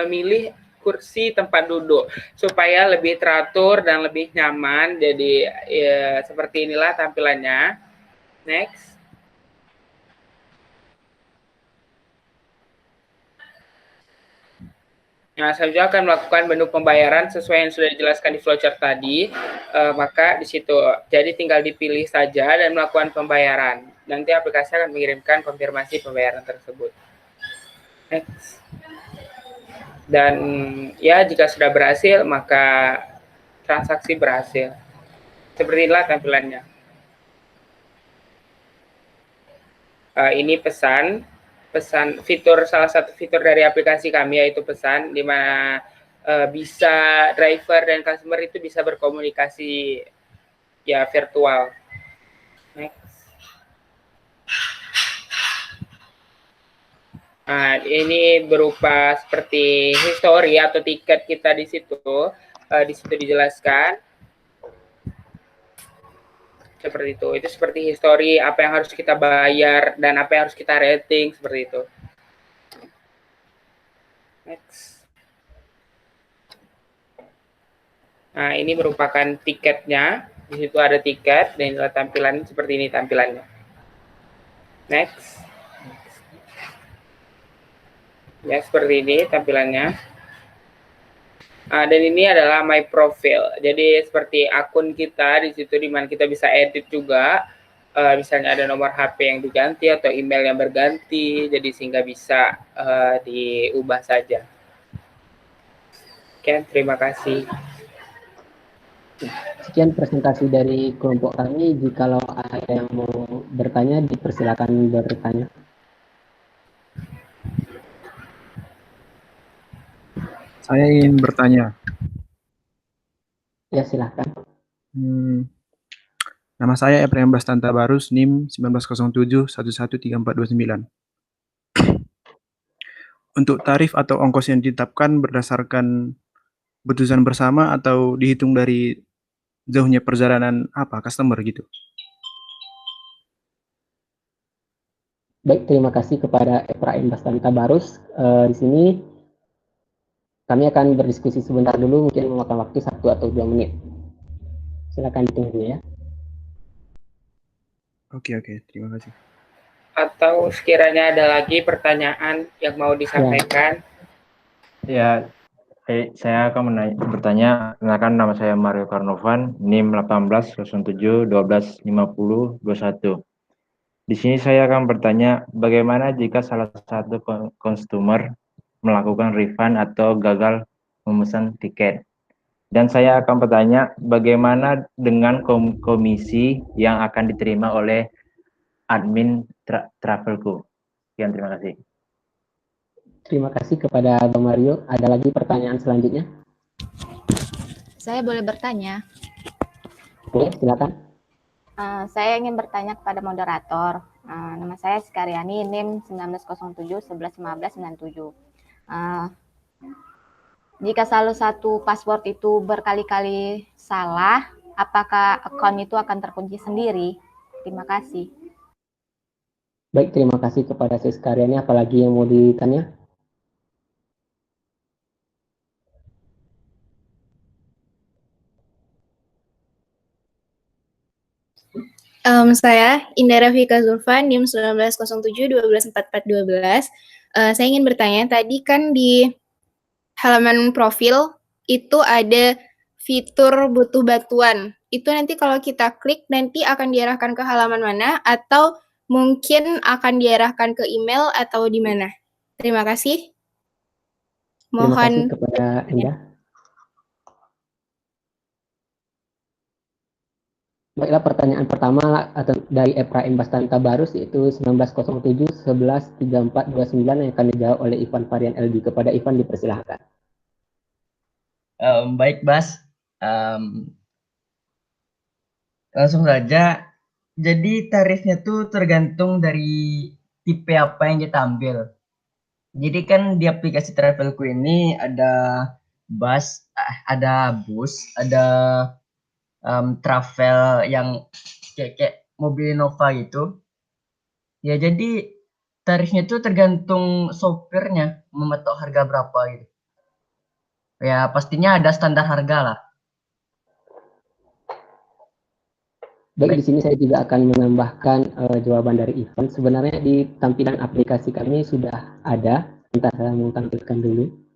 memilih kursi tempat duduk supaya lebih teratur dan lebih nyaman. Jadi seperti inilah tampilannya. Next. Nah, selanjutnya akan melakukan menu pembayaran sesuai yang sudah dijelaskan di flowchart tadi. Maka di situ, jadi tinggal dipilih saja dan melakukan pembayaran. Nanti aplikasi akan mengirimkan konfirmasi pembayaran tersebut. Next. Dan ya, jika sudah berhasil, maka transaksi berhasil. Seperti inilah tampilannya. Ini salah satu fitur dari aplikasi kami, yaitu pesan, di mana bisa driver dan customer itu bisa berkomunikasi ya virtual. Next. Nah, ini berupa seperti history atau tiket kita di situ. Di situ dijelaskan seperti itu. Itu seperti history, apa yang harus kita bayar dan apa yang harus kita rating, seperti itu. Next. Nah, ini merupakan tiketnya. Di situ ada tiket dan inilah tampilan seperti ini tampilannya. Next. Ya, seperti ini tampilannya. Dan ini adalah my profile. Jadi seperti akun kita di situ, di mana kita bisa edit juga. Misalnya ada nomor HP yang diganti atau email yang berganti, jadi sehingga bisa diubah saja. Oke, terima kasih. Sekian presentasi dari kelompok kami. Jikalau ada yang mau bertanya, dipersilakan bertanya. Saya ingin bertanya. Ya, silahkan. Nama saya Ephraim Bastanta Barus, NIM 1907113429. Untuk tarif atau ongkos yang ditetapkan berdasarkan keputusan bersama atau dihitung dari jauhnya perjalanan customer gitu? Baik, terima kasih kepada Efraim Bastanta Barus. Di sini kami akan berdiskusi sebentar dulu, mungkin memakan waktu 1 atau 2 menit. Silakan ditunggu ya. Oke, terima kasih. Atau sekiranya ada lagi pertanyaan yang mau disampaikan? Ya, saya akan bertanya. Kenalkan, nama saya Mario Karnovan, NIM 1807125021. Di sini saya akan bertanya, bagaimana jika salah satu customer melakukan refund atau gagal memesan tiket? Dan saya akan bertanya, bagaimana dengan komisi yang akan diterima oleh admin Travelku? Sekian, terima kasih. Terima kasih kepada Bang Mario. Ada lagi pertanyaan selanjutnya? Saya boleh bertanya? Boleh, silakan. Saya ingin bertanya kepada moderator. Nama saya Skaryani, NIM 1907111597. Jika salah satu password itu berkali-kali salah, apakah akun itu akan terkunci sendiri? Terima kasih. Baik, terima kasih kepada Siskaryani. Apalagi yang mau ditanya? Saya Indra Fika Zulfan, NIM 1907124412. Saya ingin bertanya, tadi kan di halaman profil itu ada fitur butuh bantuan. Itu nanti kalau kita klik nanti akan diarahkan ke halaman mana, atau mungkin akan diarahkan ke email atau di mana? Terima kasih. Terima kasih Mohon kepada Anda. Baiklah, pertanyaan pertama dari Efraim Bastanta Barus, yaitu 1907113429 yang akan dijawab oleh Ivan Varian LD. Kepada Ivan dipersilahkan. Baik, Bas. Langsung saja. Jadi tarifnya tuh tergantung dari tipe apa yang kita ambil. Jadi kan di aplikasi Travelku ini ada bus, ada travel yang kayak mobil Innova gitu. Ya, jadi tarifnya tuh tergantung sopirnya mematok harga berapa gitu. Ya, pastinya ada standar harga lah. Baik, di sini saya juga akan menambahkan jawaban dari Ivan. Sebenarnya di tampilan aplikasi kami sudah ada. Sebentar, saya mau tampilkan dulu.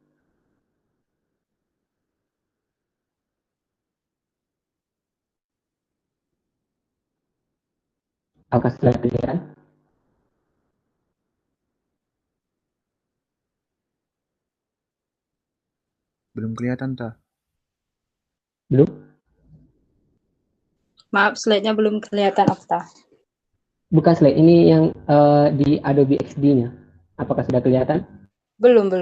Apakah sudah kelihatan? Belum kelihatan, Ta? Belum? Maaf, slide-nya belum kelihatan, Okta. Bukan slide, ini yang di Adobe XD-nya. Apakah sudah kelihatan? Belum.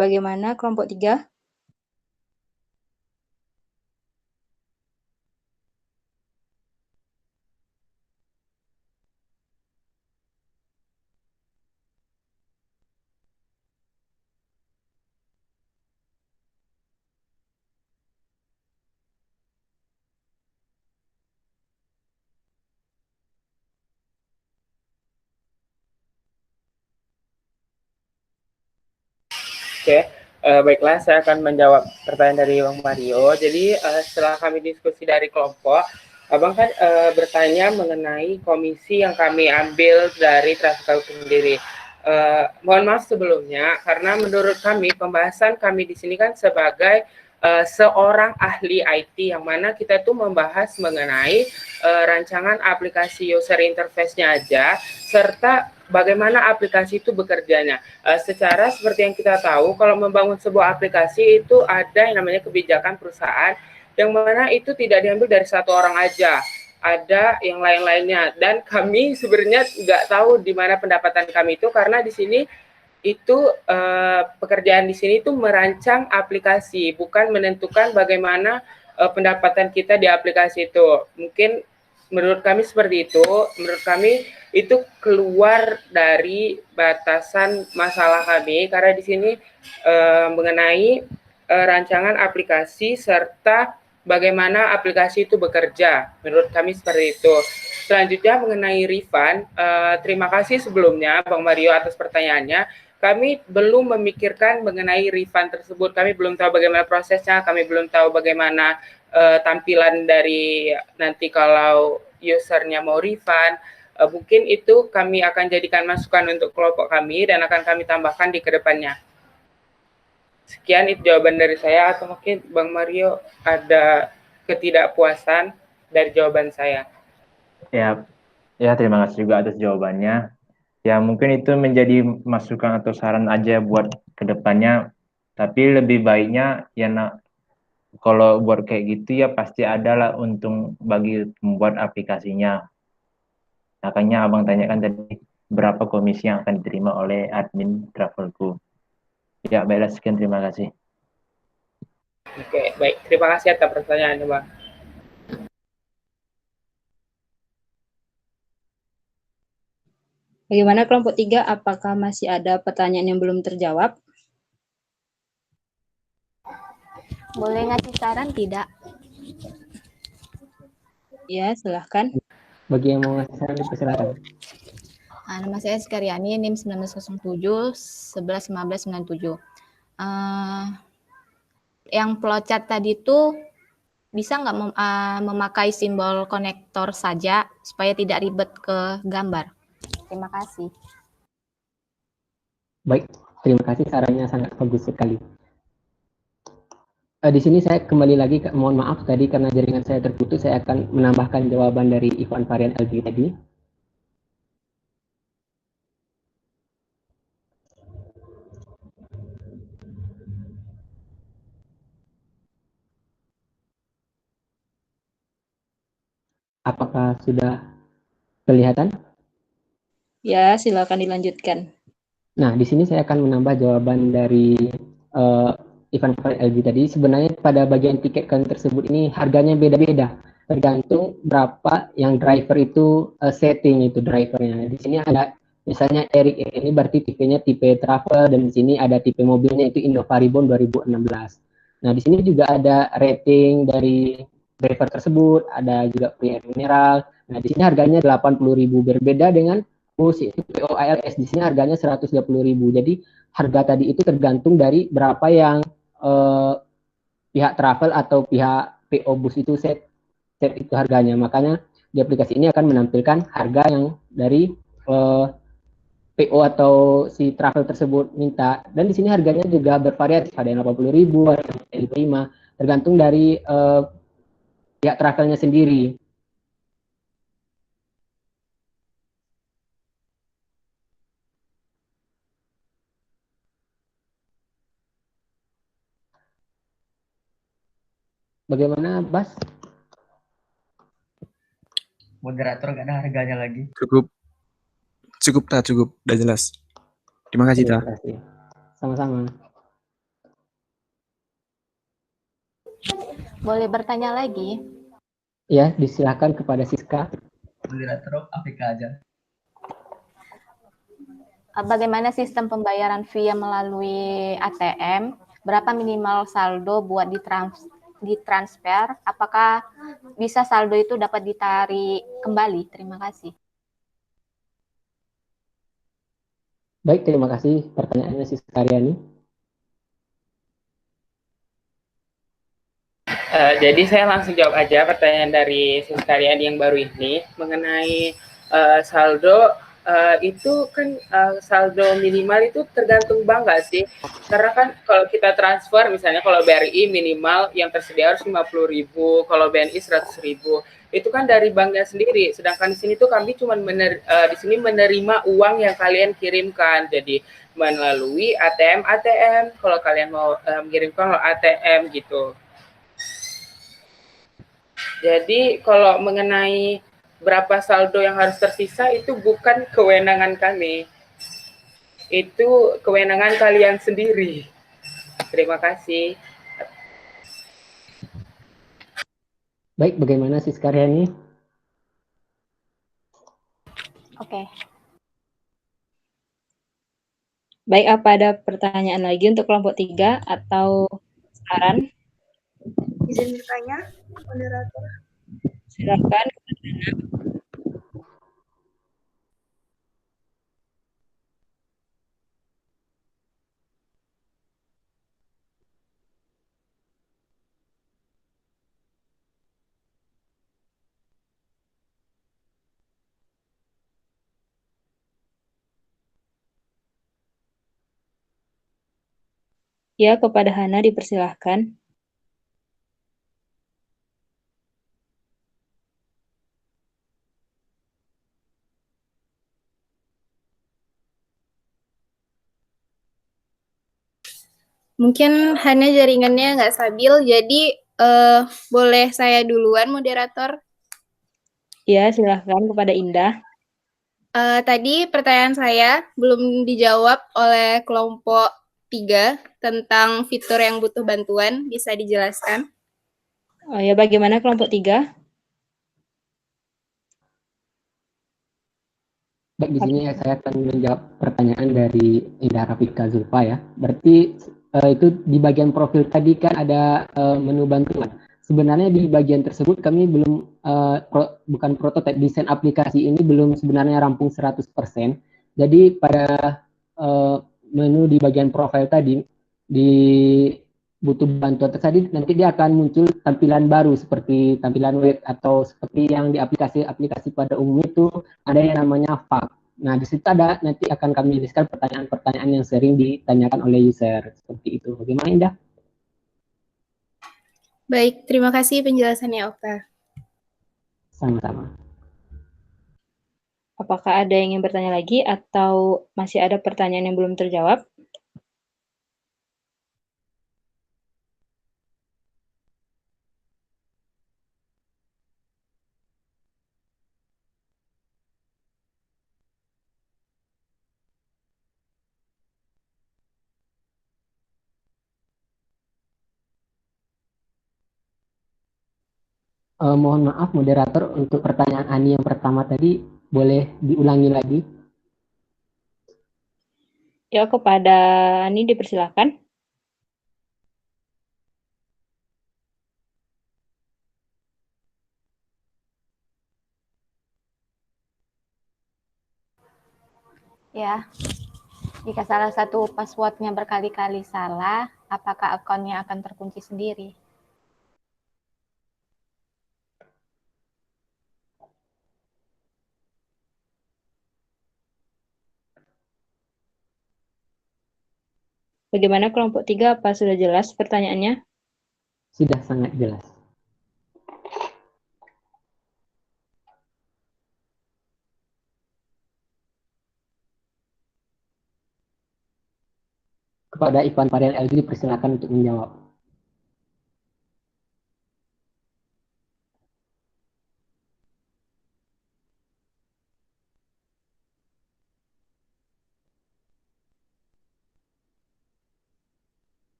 Bagaimana kelompok 3? Oke, baiklah, saya akan menjawab pertanyaan dari Bang Mario. Jadi setelah kami diskusi dari kelompok, Abang kan bertanya mengenai komisi yang kami ambil dari Traffic sendiri. Mohon maaf sebelumnya, karena menurut kami pembahasan kami di sini kan sebagai seorang ahli IT, yang mana kita tuh membahas mengenai rancangan aplikasi user interface-nya aja, serta bagaimana aplikasi itu bekerjanya. Secara seperti yang kita tahu, kalau membangun sebuah aplikasi itu ada yang namanya kebijakan perusahaan, yang mana itu tidak diambil dari satu orang aja, ada yang lain-lainnya. Dan kami sebenarnya nggak tahu di mana pendapatan kami itu, karena di sini itu pekerjaan di sini itu merancang aplikasi, bukan menentukan bagaimana pendapatan kita di aplikasi itu. Mungkin menurut kami seperti itu. Menurut kami itu keluar dari batasan masalah kami, karena di sini mengenai rancangan aplikasi serta bagaimana aplikasi itu bekerja. Menurut kami seperti itu. Selanjutnya mengenai refund, terima kasih sebelumnya Bang Mario atas pertanyaannya. Kami belum memikirkan mengenai refund tersebut. Kami belum tahu bagaimana prosesnya, kami belum tahu bagaimana tampilan dari nanti kalau usernya mau refund. Mungkin itu kami akan jadikan masukan untuk kelompok kami dan akan kami tambahkan di kedepannya. Sekian itu jawaban dari saya, atau mungkin Bang Mario ada ketidakpuasan dari jawaban saya. Ya, terima kasih juga atas jawabannya. Ya, mungkin itu menjadi masukan atau saran aja buat kedepannya. Tapi lebih baiknya ya kalau buat kayak gitu ya pasti ada lah untung bagi membuat aplikasinya. Makanya Abang tanyakan tadi berapa komisi yang akan diterima oleh admin Travelku. Ya, baiklah, sekian, terima kasih. Oke, baik. Terima kasih atas pertanyaannya, Bang. Bagaimana kelompok 3? Apakah masih ada pertanyaan yang belum terjawab? Boleh ngasih saran tidak? Ya, silahkan. Bagi yang mau ngasih saran, dipersilakan. Nama saya Skaryani, NIM 1907 11 15 97. Yang flowchart tadi itu bisa nggak memakai simbol konektor saja supaya tidak ribet ke gambar? Terima kasih. Baik, terima kasih, sarannya sangat bagus sekali. Di sini saya kembali lagi, mohon maaf tadi karena jaringan saya terputus, saya akan menambahkan jawaban dari Ivan varian LG tadi. Apakah sudah kelihatan? Ya, silakan dilanjutkan. Nah, di sini saya akan menambah jawaban dari Ivan LG tadi. Sebenarnya pada bagian tiket kalian tersebut ini harganya beda-beda, tergantung berapa yang driver itu setting itu drivernya. Di sini ada misalnya Eric ini berarti tipenya tipe travel, dan di sini ada tipe mobilnya itu Innova Reborn 2016. Nah, di sini juga ada rating dari driver tersebut, ada juga free air mineral. Nah, di sini harganya 80.000, berbeda dengan itu POALS, di sini harganya 120.000. Jadi harga tadi itu tergantung dari berapa yang pihak travel atau pihak PO bus itu set itu harganya. Makanya di aplikasi ini akan menampilkan harga yang dari PO atau si travel tersebut minta. Dan di sini harganya juga bervariatif, ada yang 80.000, ada yang 55, tergantung dari pihak travelnya sendiri. Bagaimana, Bas? Moderator nggak ada harganya lagi. Cukup, udah jelas. Terima kasih, Ta. Sama-sama. Boleh bertanya lagi? Ya, disilakan kepada Siska. Moderator APK aja. Bagaimana sistem pembayaran via melalui ATM? Berapa minimal saldo buat ditransfer? Apakah bisa saldo itu dapat ditarik kembali? Terima kasih. Baik, terima kasih pertanyaannya Siska Aryani. Jadi saya langsung jawab aja pertanyaan dari Siskarian yang baru ini mengenai saldo. Itu kan saldo minimal itu tergantung bank nggak sih? Karena kan kalau kita transfer misalnya kalau BRI minimal yang tersedia harus 50.000, kalau BNI 100.000. Itu kan dari banknya sendiri. Sedangkan di sini tuh kami cuma di sini menerima uang yang kalian kirimkan. Jadi melalui ATM. Kalau kalian mau mengirimkan ATM gitu. Jadi kalau mengenai berapa saldo yang harus tersisa itu bukan kewenangan kami. Itu kewenangan kalian sendiri. Terima kasih. Baik, bagaimana Siska Aryani? Oke. Baik, apa ada pertanyaan lagi untuk kelompok 3 atau saran? Izin bertanya, moderator. Silakan. Ya, kepada Hana dipersilahkan. Mungkin Hana jaringannya nggak stabil, jadi boleh saya duluan moderator. Ya, silahkan kepada Indah. Tadi pertanyaan saya belum dijawab oleh kelompok 3 tentang fitur yang butuh bantuan, bisa dijelaskan? Oh ya, bagaimana kelompok 3? Baik, di sini saya akan menjawab pertanyaan dari Indah Rafika Zulfa ya. Berarti itu di bagian profil tadi kan ada menu bantuan. Sebenarnya di bagian tersebut kami belum bukan prototipe, desain aplikasi ini belum sebenarnya rampung 100%. Jadi pada menu di bagian profil tadi di butuh bantuan tadi nanti dia akan muncul tampilan baru seperti tampilan web atau seperti yang di aplikasi pada umumnya itu ada yang namanya FAQ. Nah, di situ ada nanti akan kami jelaskan pertanyaan-pertanyaan yang sering ditanyakan oleh user seperti itu. Bagaimana Indah? Baik, terima kasih penjelasannya Okta. Sama-sama. Apakah ada yang ingin bertanya lagi atau masih ada pertanyaan yang belum terjawab? Mohon maaf moderator untuk pertanyaan Ani yang pertama tadi boleh diulangi lagi? Ya, kepada Ani dipersilakan. Ya, jika salah satu passwordnya berkali-kali salah, apakah akunnya akan terkunci sendiri? Bagaimana kelompok 3? Apa sudah jelas pertanyaannya? Sudah sangat jelas. Kepada Ivan Varian LG dipersilakan untuk menjawab.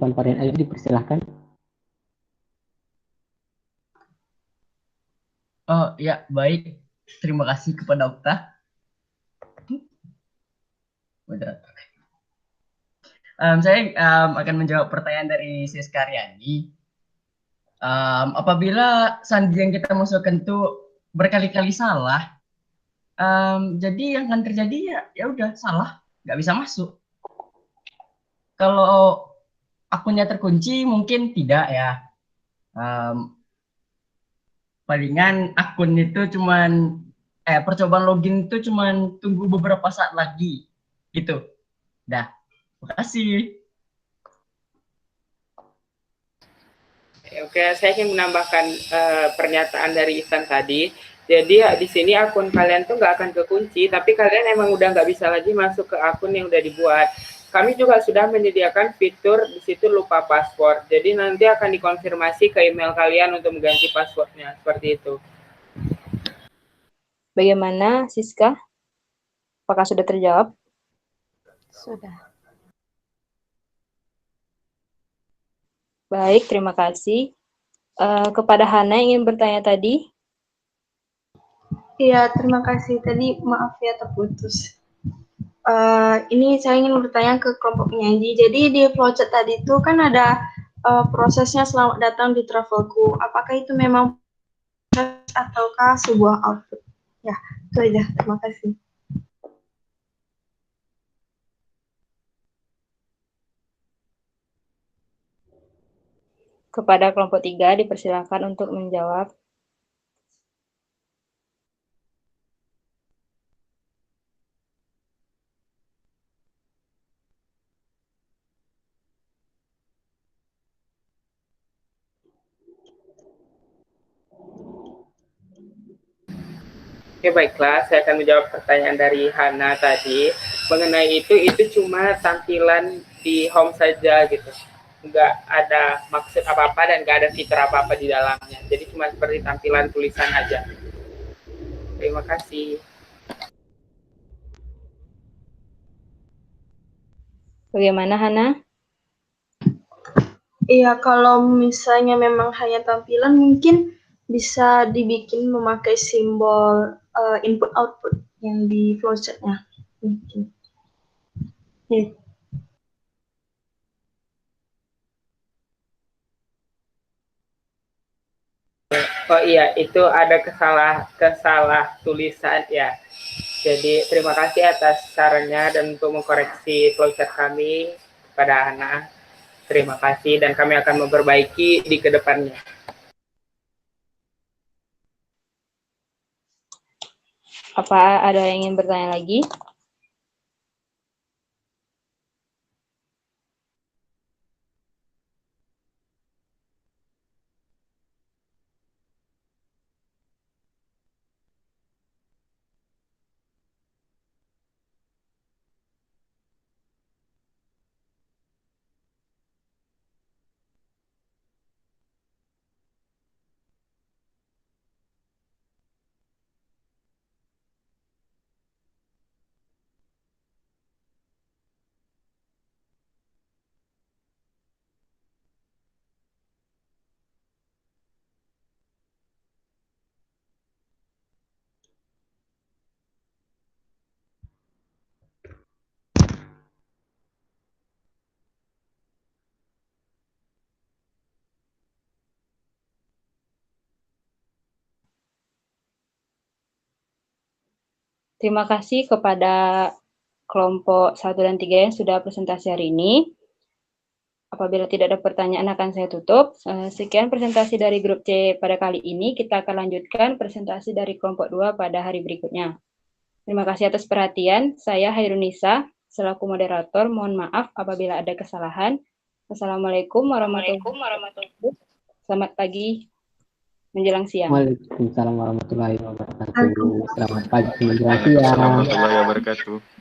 Irfan Varian Ayu, dipersilahkan. Oh ya, baik. Terima kasih kepada Okta. Saya akan menjawab pertanyaan dari Siska Aryani. Apabila sandi yang kita masukkan itu berkali-kali salah, jadi yang akan terjadi ya udah salah, nggak bisa masuk. Kalau akunnya terkunci mungkin tidak ya. Palingan akun itu cuman percobaan login itu cuman tunggu beberapa saat lagi gitu. Dah, makasih. Oke, saya ingin menambahkan pernyataan dari Ihsan tadi. Jadi di sini akun kalian tuh nggak akan kekunci, tapi kalian emang udah nggak bisa lagi masuk ke akun yang udah dibuat. Kami juga sudah menyediakan fitur di situ lupa password. Jadi nanti akan dikonfirmasi ke email kalian untuk mengganti passwordnya, seperti itu. Bagaimana, Siska? Apakah sudah terjawab? Sudah. Baik, terima kasih. Kepada Hana yang ingin bertanya tadi. Iya, terima kasih. Tadi maaf ya terputus. Ini saya ingin bertanya ke kelompok penyaji. Jadi di flowchart tadi itu kan ada prosesnya selamat datang di Travelku. Apakah itu memang proses ataukah sebuah output? Ya, itu aja. Terima kasih. Kepada kelompok 3 dipersilakan untuk menjawab. Oke, baiklah, saya akan menjawab pertanyaan dari Hana tadi. Mengenai itu cuma tampilan di home saja gitu. Nggak ada maksud apa-apa dan nggak ada fitur apa-apa di dalamnya. Jadi cuma seperti tampilan tulisan aja. Terima kasih. Bagaimana, Hana? Iya, kalau misalnya memang hanya tampilan, mungkin bisa dibikin memakai simbol input-output yang di flowchart-nya. Mungkin. Ya. Oh iya, itu ada kesalah tulisan ya. Jadi terima kasih atas sarannya dan untuk mengkoreksi flowchart kami kepada Hana. Terima kasih dan kami akan memperbaiki di kedepannya. Apa ada yang ingin bertanya lagi? Terima kasih kepada kelompok 1 dan 3 yang sudah presentasi hari ini. Apabila tidak ada pertanyaan akan saya tutup. Sekian presentasi dari grup C pada kali ini. Kita akan lanjutkan presentasi dari kelompok 2 pada hari berikutnya. Terima kasih atas perhatian. Saya Hairunisa, selaku moderator. Mohon maaf apabila ada kesalahan. Assalamualaikum warahmatullahi wabarakatuh. Selamat pagi menjelang siang. Waalaikumsalam warahmatullahi wabarakatuh. Selamat pagi menjelang siang. Warahmatullahi wabarakatuh.